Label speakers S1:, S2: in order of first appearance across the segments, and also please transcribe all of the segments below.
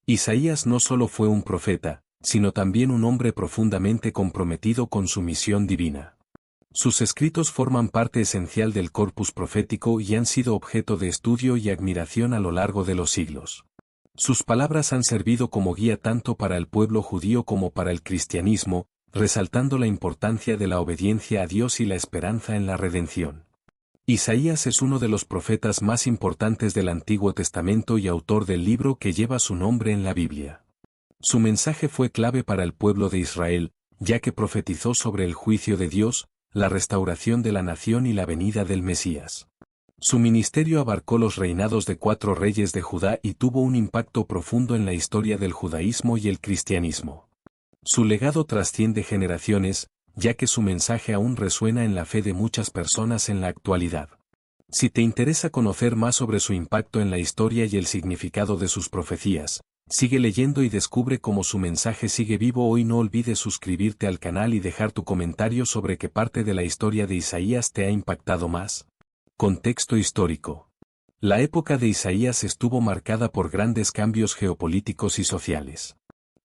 S1: Isaías no solo fue un profeta, sino también un hombre profundamente comprometido con su misión divina. Sus escritos forman parte esencial del corpus profético y han sido objeto de estudio y admiración a lo largo de los siglos. Sus palabras han servido como guía tanto para el pueblo judío como para el cristianismo, resaltando la importancia de la obediencia a Dios y la esperanza en la redención. Isaías es uno de los profetas más importantes del Antiguo Testamento y autor del libro que lleva su nombre en la Biblia. Su mensaje fue clave para el pueblo de Israel, ya que profetizó sobre el juicio de Dios, la restauración de la nación y la venida del Mesías. Su ministerio abarcó los reinados de 4 reyes de Judá y tuvo un impacto profundo en la historia del judaísmo y el cristianismo. Su legado trasciende generaciones, ya que su mensaje aún resuena en la fe de muchas personas en la actualidad. Si te interesa conocer más sobre su impacto en la historia y el significado de sus profecías, sigue leyendo y descubre cómo su mensaje sigue vivo hoy. No olvides suscribirte al canal y dejar tu comentario sobre qué parte de la historia de Isaías te ha impactado más. Contexto histórico. La época de Isaías estuvo marcada por grandes cambios geopolíticos y sociales.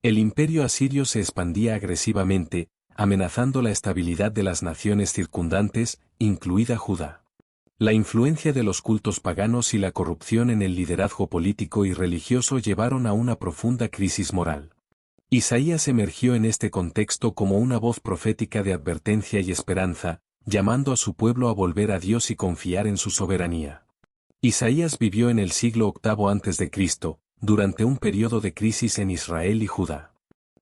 S1: El imperio asirio se expandía agresivamente, amenazando la estabilidad de las naciones circundantes, incluida Judá. La influencia de los cultos paganos y la corrupción en el liderazgo político y religioso llevaron a una profunda crisis moral. Isaías emergió en este contexto como una voz profética de advertencia y esperanza, llamando a su pueblo a volver a Dios y confiar en su soberanía. Isaías vivió en el siglo VIII a.C., durante un periodo de crisis en Israel y Judá.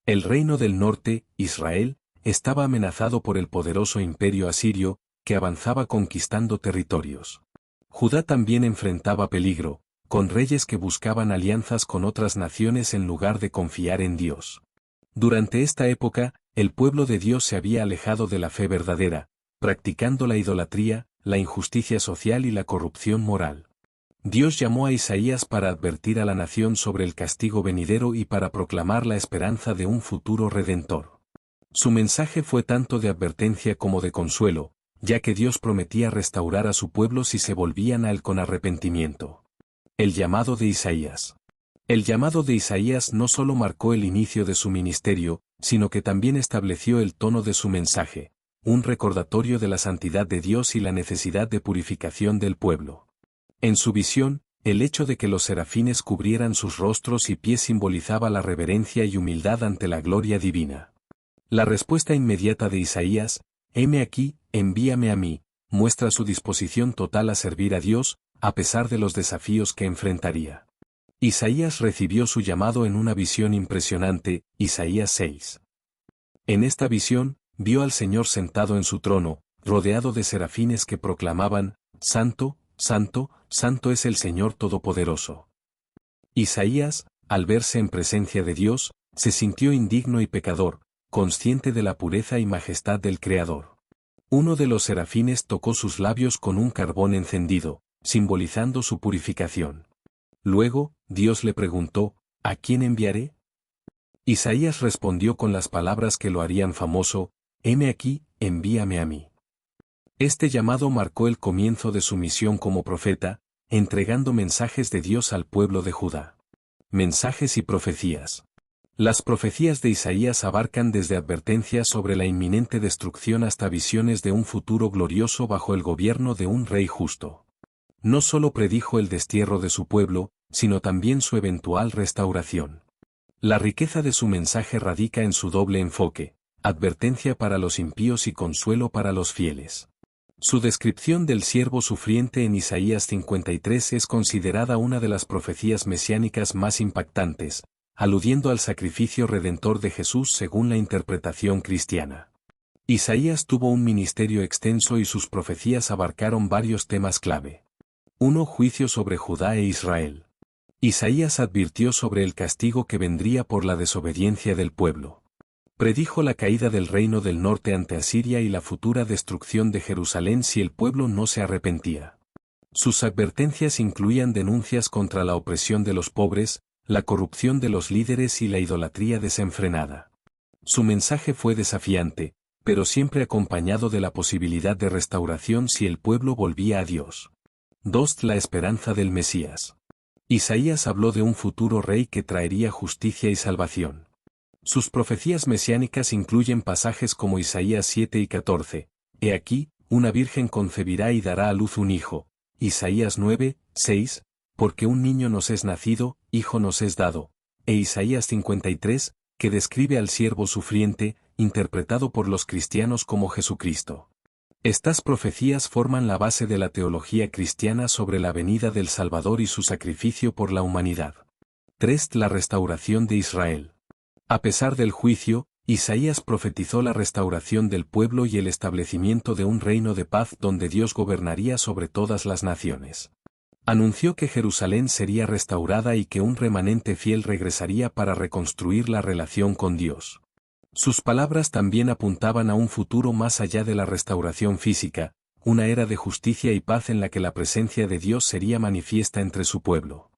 S1: El reino del norte, Israel, estaba amenazado por el poderoso imperio asirio, que avanzaba conquistando territorios. Judá también enfrentaba peligro, con reyes que buscaban alianzas con otras naciones en lugar de confiar en Dios. Durante esta época, el pueblo de Dios se había alejado de la fe verdadera, practicando la idolatría, la injusticia social y la corrupción moral. Dios llamó a Isaías para advertir a la nación sobre el castigo venidero y para proclamar la esperanza de un futuro redentor. Su mensaje fue tanto de advertencia como de consuelo, ya que Dios prometía restaurar a su pueblo si se volvían a él con arrepentimiento. El llamado de Isaías. El llamado de Isaías no solo marcó el inicio de su ministerio, sino que también estableció el tono de su mensaje, un recordatorio de la santidad de Dios y la necesidad de purificación del pueblo. En su visión, el hecho de que los serafines cubrieran sus rostros y pies simbolizaba la reverencia y humildad ante la gloria divina. La respuesta inmediata de Isaías, «Heme aquí, envíame a mí», muestra su disposición total a servir a Dios, a pesar de los desafíos que enfrentaría. Isaías recibió su llamado en una visión impresionante, Isaías 6. En esta visión, vio al Señor sentado en su trono, rodeado de serafines que proclamaban, «Santo, Santo, Santo es el Señor Todopoderoso». Isaías, al verse en presencia de Dios, se sintió indigno y pecador, consciente de la pureza y majestad del Creador. Uno de los serafines tocó sus labios con un carbón encendido, simbolizando su purificación. Luego, Dios le preguntó, ¿a quién enviaré? Isaías respondió con las palabras que lo harían famoso, «Heme aquí, envíame a mí». Este llamado marcó el comienzo de su misión como profeta, entregando mensajes de Dios al pueblo de Judá. Mensajes y profecías. Las profecías de Isaías abarcan desde advertencias sobre la inminente destrucción hasta visiones de un futuro glorioso bajo el gobierno de un rey justo. No solo predijo el destierro de su pueblo, sino también su eventual restauración. La riqueza de su mensaje radica en su doble enfoque, advertencia para los impíos y consuelo para los fieles. Su descripción del siervo sufriente en Isaías 53 es considerada una de las profecías mesiánicas más impactantes, aludiendo al sacrificio redentor de Jesús según la interpretación cristiana. Isaías tuvo un ministerio extenso y sus profecías abarcaron varios temas clave. 1. Juicio sobre Judá e Israel. Isaías advirtió sobre el castigo que vendría por la desobediencia del pueblo. Predijo la caída del reino del norte ante Asiria y la futura destrucción de Jerusalén si el pueblo no se arrepentía. Sus advertencias incluían denuncias contra la opresión de los pobres, la corrupción de los líderes y la idolatría desenfrenada. Su mensaje fue desafiante, pero siempre acompañado de la posibilidad de restauración si el pueblo volvía a Dios. 2. La esperanza del Mesías. Isaías habló de un futuro rey que traería justicia y salvación. Sus profecías mesiánicas incluyen pasajes como Isaías 7 y 14. He aquí, una virgen concebirá y dará a luz un hijo. Isaías 9, 6. Porque un niño nos es nacido, hijo nos es dado. E Isaías 53, que describe al siervo sufriente, interpretado por los cristianos como Jesucristo. Estas profecías forman la base de la teología cristiana sobre la venida del Salvador y su sacrificio por la humanidad. 3. La restauración de Israel. A pesar del juicio, Isaías profetizó la restauración del pueblo y el establecimiento de un reino de paz donde Dios gobernaría sobre todas las naciones. Anunció que Jerusalén sería restaurada y que un remanente fiel regresaría para reconstruir la relación con Dios. Sus palabras también apuntaban a un futuro más allá de la restauración física, una era de justicia y paz en la que la presencia de Dios sería manifiesta entre su pueblo.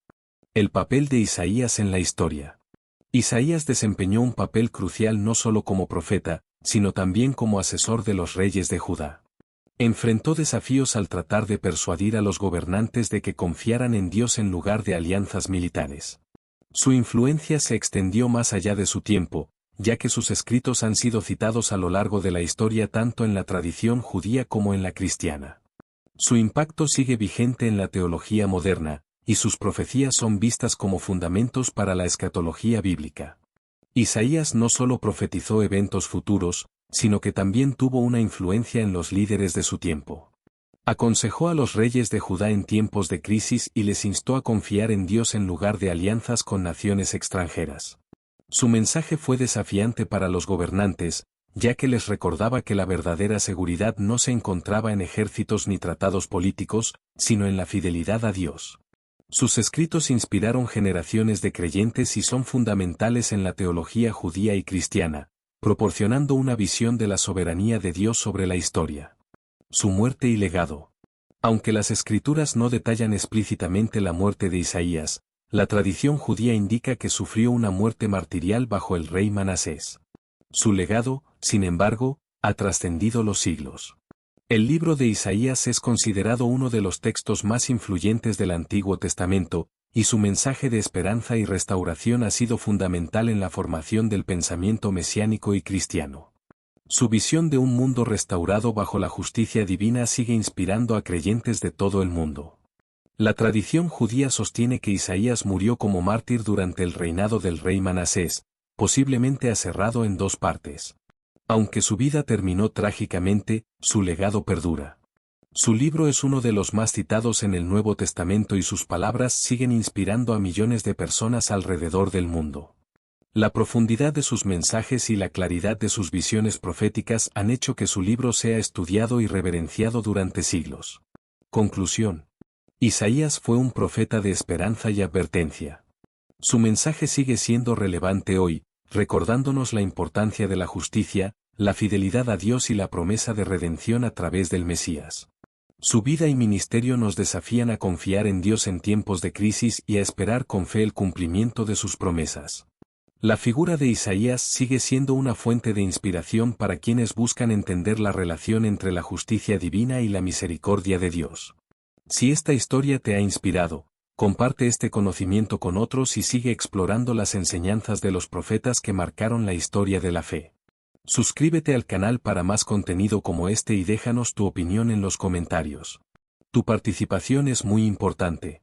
S1: El papel de Isaías en la historia. Isaías desempeñó un papel crucial no solo como profeta, sino también como asesor de los reyes de Judá. Enfrentó desafíos al tratar de persuadir a los gobernantes de que confiaran en Dios en lugar de alianzas militares. Su influencia se extendió más allá de su tiempo, ya que sus escritos han sido citados a lo largo de la historia tanto en la tradición judía como en la cristiana. Su impacto sigue vigente en la teología moderna, y sus profecías son vistas como fundamentos para la escatología bíblica. Isaías no solo profetizó eventos futuros, sino que también tuvo una influencia en los líderes de su tiempo. Aconsejó a los reyes de Judá en tiempos de crisis y les instó a confiar en Dios en lugar de alianzas con naciones extranjeras. Su mensaje fue desafiante para los gobernantes, ya que les recordaba que la verdadera seguridad no se encontraba en ejércitos ni tratados políticos, sino en la fidelidad a Dios. Sus escritos inspiraron generaciones de creyentes y son fundamentales en la teología judía y cristiana, proporcionando una visión de la soberanía de Dios sobre la historia. Su muerte y legado. Aunque las escrituras no detallan explícitamente la muerte de Isaías, la tradición judía indica que sufrió una muerte martirial bajo el rey Manasés. Su legado, sin embargo, ha trascendido los siglos. El libro de Isaías es considerado uno de los textos más influyentes del Antiguo Testamento, y su mensaje de esperanza y restauración ha sido fundamental en la formación del pensamiento mesiánico y cristiano. Su visión de un mundo restaurado bajo la justicia divina sigue inspirando a creyentes de todo el mundo. La tradición judía sostiene que Isaías murió como mártir durante el reinado del rey Manasés, posiblemente aserrado en dos partes. Aunque su vida terminó trágicamente, su legado perdura. Su libro es uno de los más citados en el Nuevo Testamento y sus palabras siguen inspirando a millones de personas alrededor del mundo. La profundidad de sus mensajes y la claridad de sus visiones proféticas han hecho que su libro sea estudiado y reverenciado durante siglos. Conclusión. Isaías fue un profeta de esperanza y advertencia. Su mensaje sigue siendo relevante hoy, recordándonos la importancia de la justicia, la fidelidad a Dios y la promesa de redención a través del Mesías. Su vida y ministerio nos desafían a confiar en Dios en tiempos de crisis y a esperar con fe el cumplimiento de sus promesas. La figura de Isaías sigue siendo una fuente de inspiración para quienes buscan entender la relación entre la justicia divina y la misericordia de Dios. Si esta historia te ha inspirado, comparte este conocimiento con otros y sigue explorando las enseñanzas de los profetas que marcaron la historia de la fe. Suscríbete al canal para más contenido como este y déjanos tu opinión en los comentarios. Tu participación es muy importante.